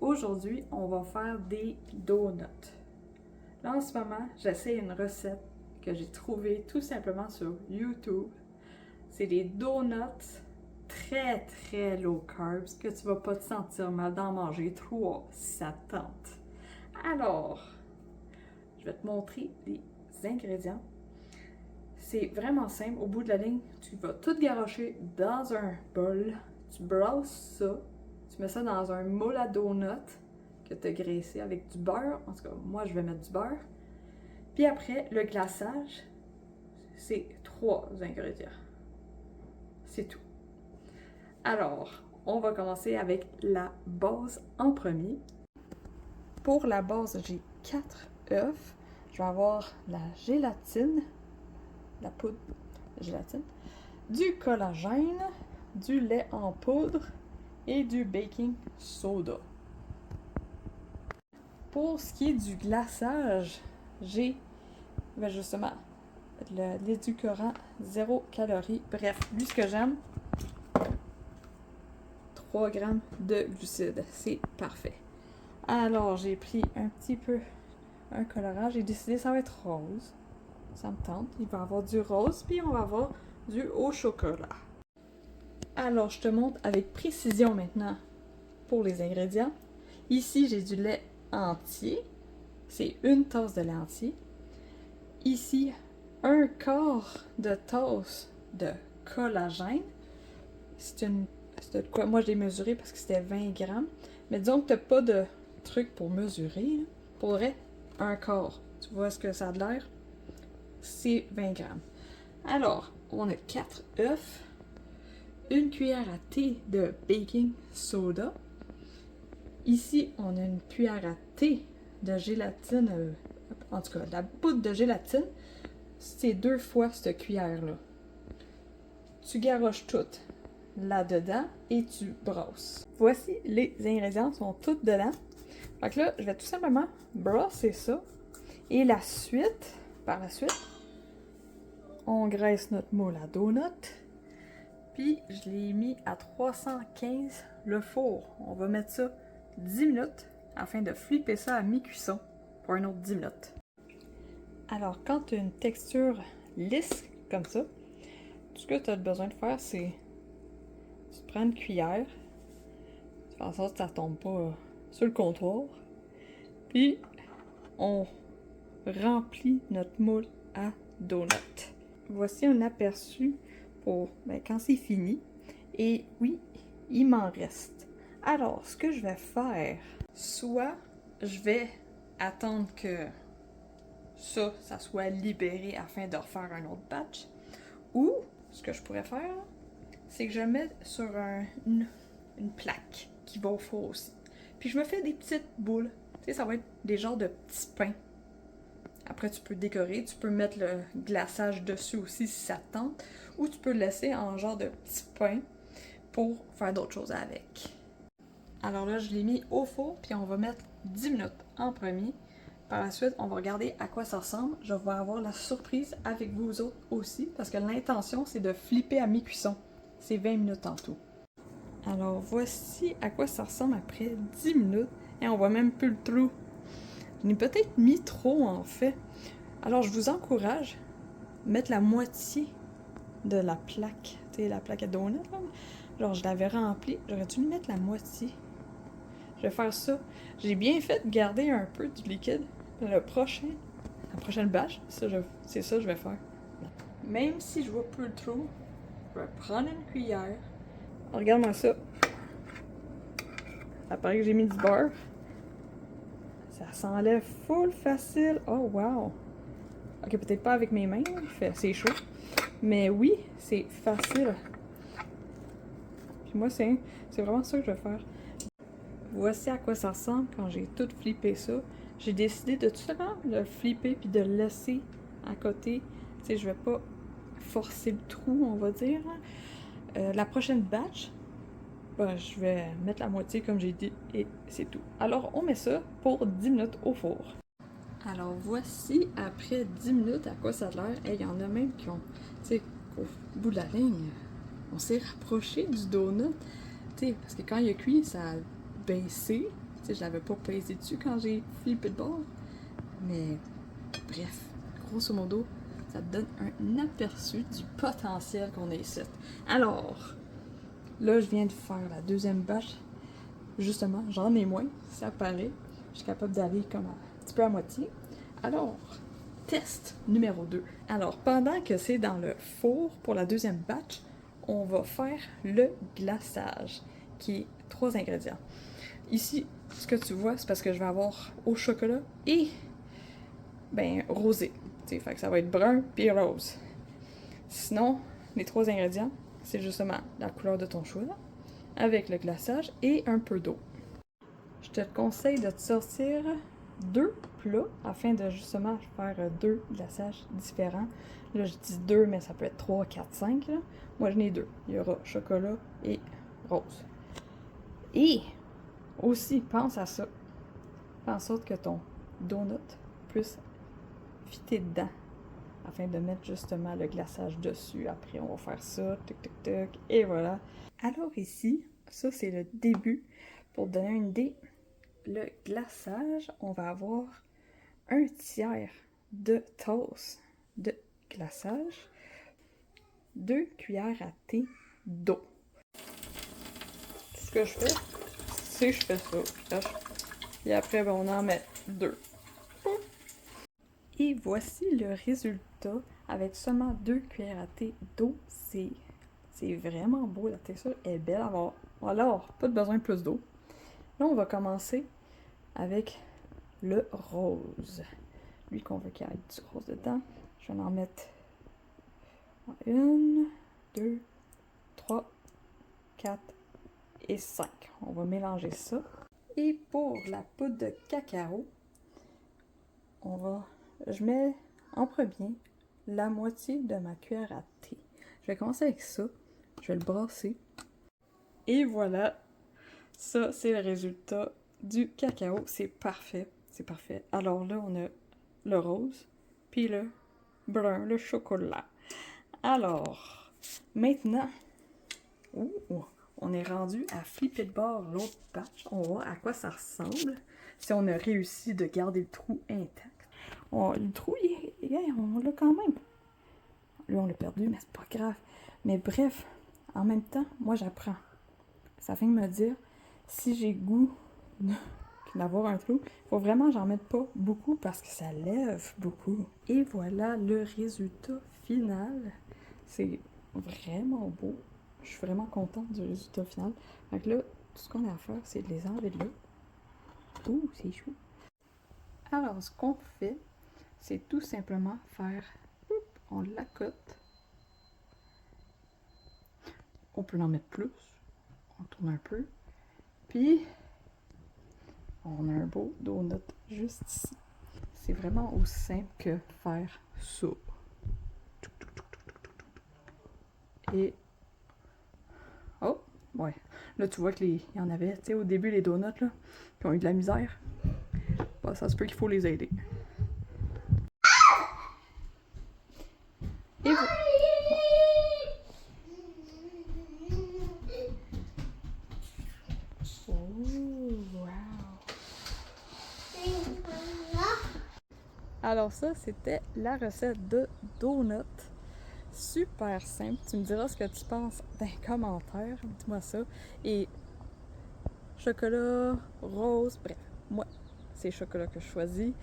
Aujourd'hui, on va faire des donuts. Là, en ce moment, j'essaie une recette que j'ai trouvée tout simplement sur YouTube. C'est des donuts très low carbs que tu vas pas te sentir mal d'en manger 3 si ça te tente. Alors, je vais te montrer les ingrédients. C'est vraiment simple. Au bout de la ligne, tu vas tout garocher dans un bol. Tu brasses ça. Tu mets ça dans un moule à donuts que tu as graissé avec du beurre. En tout cas, moi, je vais mettre du beurre. Puis après, le glaçage, c'est 3 ingrédients. C'est tout. Alors, on va commencer avec la base en premier. Pour la base, j'ai 4 œufs. Je vais avoir la gélatine, la poudre de gélatine, du collagène, du lait en poudre et du baking soda. Pour ce qui est du glaçage, j'ai justement l'édulcorant 0 calories. Bref, lui ce que j'aime, 3 grammes de glucides. C'est parfait. Alors, j'ai pris un petit peu un colorant. J'ai décidé que ça va être rose. Ça me tente. Il va y avoir du rose, puis on va avoir du au chocolat. Alors, je te montre avec précision maintenant pour les ingrédients. Ici, j'ai du lait entier. C'est une tasse de lait entier. Ici, un quart de tasse de collagène. C'est de quoi? Moi, je l'ai mesuré parce que c'était 20 grammes. Mais disons que tu n'as pas de truc pour mesurer. Pour vrai, un quart. Tu vois ce que ça a l'air? C'est 20 grammes. Alors, on a 4 œufs, une cuillère à thé de baking soda. Ici, on a une cuillère à thé de gélatine, en tout cas, la poudre de gélatine. C'est 2 fois cette cuillère-là. Tu garoches tout là-dedans et tu brasses. Voici, les ingrédients sont tous dedans. Fait que là, je vais tout simplement brasser ça. Et par la suite, on graisse notre moule à donut. Puis, je l'ai mis à 315 le four. On va mettre ça 10 minutes afin de flipper ça à mi-cuisson pour un autre 10 minutes. Alors, quand tu as une texture lisse comme ça, tout ce que tu as besoin de faire, c'est tu prends une cuillère, tu fais en sorte que ça ne tombe pas sur le comptoir, puis on remplit notre moule à donut. Voici un aperçu pour quand c'est fini. Et oui, il m'en reste. Alors, ce que je vais faire, soit je vais attendre que ça soit libéré afin de refaire un autre batch, ou ce que je pourrais faire, c'est que je mets sur une plaque qui va au four aussi. Puis je me fais des petites boules. Tu sais, ça va être des genres de petits pains. Après, tu peux décorer, tu peux mettre le glaçage dessus aussi si ça te tente, ou tu peux le laisser en genre de petits pains pour faire d'autres choses avec. Alors là, je l'ai mis au four, puis on va mettre 10 minutes en premier. Par la suite, on va regarder à quoi ça ressemble. Je vais avoir la surprise avec vous autres aussi, parce que l'intention, c'est de flipper à mi-cuisson. C'est 20 minutes en tout. Alors, voici à quoi ça ressemble après 10 minutes. Et on voit même plus le trou. J'en ai peut-être mis trop, en fait. Alors, je vous encourage à mettre la moitié de la plaque. Tu sais, la plaque à donut, là. Genre, je l'avais remplie. J'aurais dû mettre la moitié. Je vais faire ça. J'ai bien fait de garder un peu du liquide. La prochaine batch, c'est ça que je vais faire. Même si je vois plus le trou, je vais prendre une cuillère. Regarde-moi ça. Ça paraît que j'ai mis du beurre. Ça s'enlève full facile. Oh wow! Ok, peut-être pas avec mes mains, c'est chaud. Mais oui, c'est facile. Puis moi, c'est vraiment ça que je vais faire. Voici à quoi ça ressemble quand j'ai tout flippé ça. J'ai décidé de tout simplement le flipper puis de le laisser à côté. Tu sais, je vais pas forcer le trou, on va dire. La prochaine batch, je vais mettre la moitié comme j'ai dit et c'est tout. Alors, on met ça pour 10 minutes au four. Alors, voici après 10 minutes à quoi ça a l'air. Il y en a même qui ont, tu sais, au bout de la ligne, on s'est rapproché du donut. Tu sais, parce que quand il a cuit, ça a baissé. Tu sais, je l'avais pas pesé dessus quand j'ai flippé le bord. Mais bref, grosso modo, ça te donne un aperçu du potentiel qu'on a ici. Alors, là, je viens de faire la deuxième batch. Justement, j'en ai moins, ça paraît. Je suis capable d'aller comme un petit peu à moitié. Alors, test numéro 2. Alors, pendant que c'est dans le four pour la deuxième batch, on va faire le glaçage, qui est 3 ingrédients. Ici, ce que tu vois, c'est parce que je vais avoir au chocolat et rosé. T'sais, fait que ça va être brun puis rose. Sinon, les 3 ingrédients, c'est justement la couleur de ton choix, avec le glaçage et un peu d'eau. Je te conseille de te sortir 2 plats afin de justement faire 2 glaçages différents. Là, je dis 2, mais ça peut être 3, 4, 5. Là. Moi, j'en ai 2. Il y aura chocolat et rose. Et aussi, pense à ça. Fais en sorte que ton donut puisse fitter dedans afin de mettre justement le glaçage dessus. Après, on va faire ça, tic tic tic, et voilà. Alors ici, ça c'est le début. Pour te donner une idée, le glaçage, on va avoir 1/3 de tasse de glaçage, 2 cuillères à thé d'eau. Tout ce que je fais, c'est que je fais ça. Et après, on en met 2. Et voici le résultat avec seulement 2 cuillères à thé d'eau. C'est vraiment beau, la texture est belle à voir. Alors, pas de besoin de plus d'eau. Là, on va commencer avec le rose. Lui qu'on veut qu'il y ait du rose dedans. Je vais en mettre 1, 2, 3, 4 et 5. On va mélanger ça. Et pour la poudre de cacao, je mets en premier la moitié de ma cuillère à thé. Je vais commencer avec ça. Je vais le brasser. Et voilà, ça c'est le résultat du cacao. C'est parfait, c'est parfait. Alors là, on a le rose, puis le brun, le chocolat. Alors, maintenant, on est rendu à flipper de bord l'autre batch. On va voir à quoi ça ressemble si on a réussi de garder le trou intact. Le trou, on l'a quand même. Lui, on l'a perdu, mais c'est pas grave. Mais bref, en même temps, moi, j'apprends. Ça vient de me dire, si j'ai goût d'avoir un trou, il faut vraiment que j'en mette pas beaucoup parce que ça lève beaucoup. Et voilà le résultat final. C'est vraiment beau. Je suis vraiment contente du résultat final. Donc là, tout ce qu'on a à faire, c'est de les enlever de là. Ouh, c'est chou. Alors, ce qu'on fait, c'est tout simplement faire... On l'accote. On peut en mettre plus. On tourne un peu. Puis, on a un beau donut juste ici. C'est vraiment aussi simple que faire ça. Et... Oh! Ouais. Là, tu vois qu'il y en avait, tu sais, au début, les donuts, là, qui ont eu de la misère. Bah, ça se peut qu'il faut les aider. Et voilà. Alors ça, c'était la recette de donut. Super simple. Tu me diras ce que tu penses dans les commentaires. Dis-moi ça. Et chocolat, rose, bref. Moi, c'est chocolat que je choisis.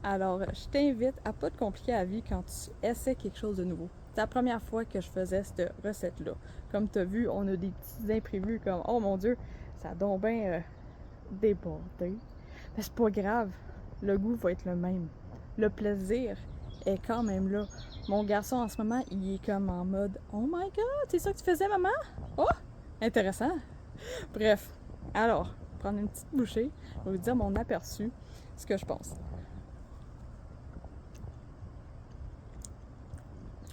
Alors, je t'invite à pas te compliquer la vie quand tu essaies quelque chose de nouveau. C'est la première fois que je faisais cette recette-là. Comme tu as vu, on a des petits imprévus comme « Oh mon Dieu, ça a donc bien débordé. » Mais c'est pas grave. Le goût va être le même. Le plaisir est quand même là. Mon garçon, en ce moment, il est comme en mode « Oh my God, c'est ça que tu faisais, maman? Oh! Intéressant! » Bref, alors, prendre une petite bouchée, je vais vous dire mon aperçu, ce que je pense.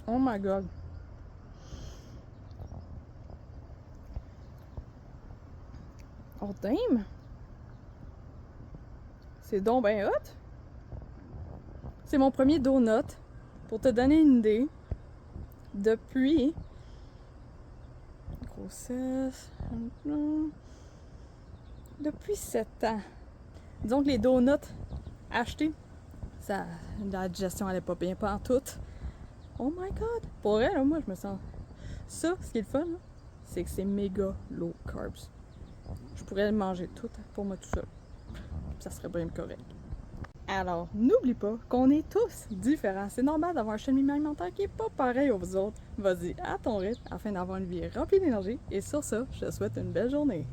Oh my God! Oh damn! C'est donc ben hot! C'est mon premier donut. Pour te donner une idée, depuis grossesse, depuis 7 ans, Disons que les donuts achetés, ça, la digestion allait pas bien, pas en tout. Oh my god! Pour vrai, là, moi, je me sens... Ça, ce qui est le fun, là, c'est que c'est méga low carbs. Je pourrais le manger tout pour moi tout seul. Ça serait bien correct. Alors, n'oublie pas qu'on est tous différents. C'est normal d'avoir un cheminement alimentaire qui est pas pareil aux autres. Vas-y à ton rythme afin d'avoir une vie remplie d'énergie. Et sur ça, je te souhaite une belle journée.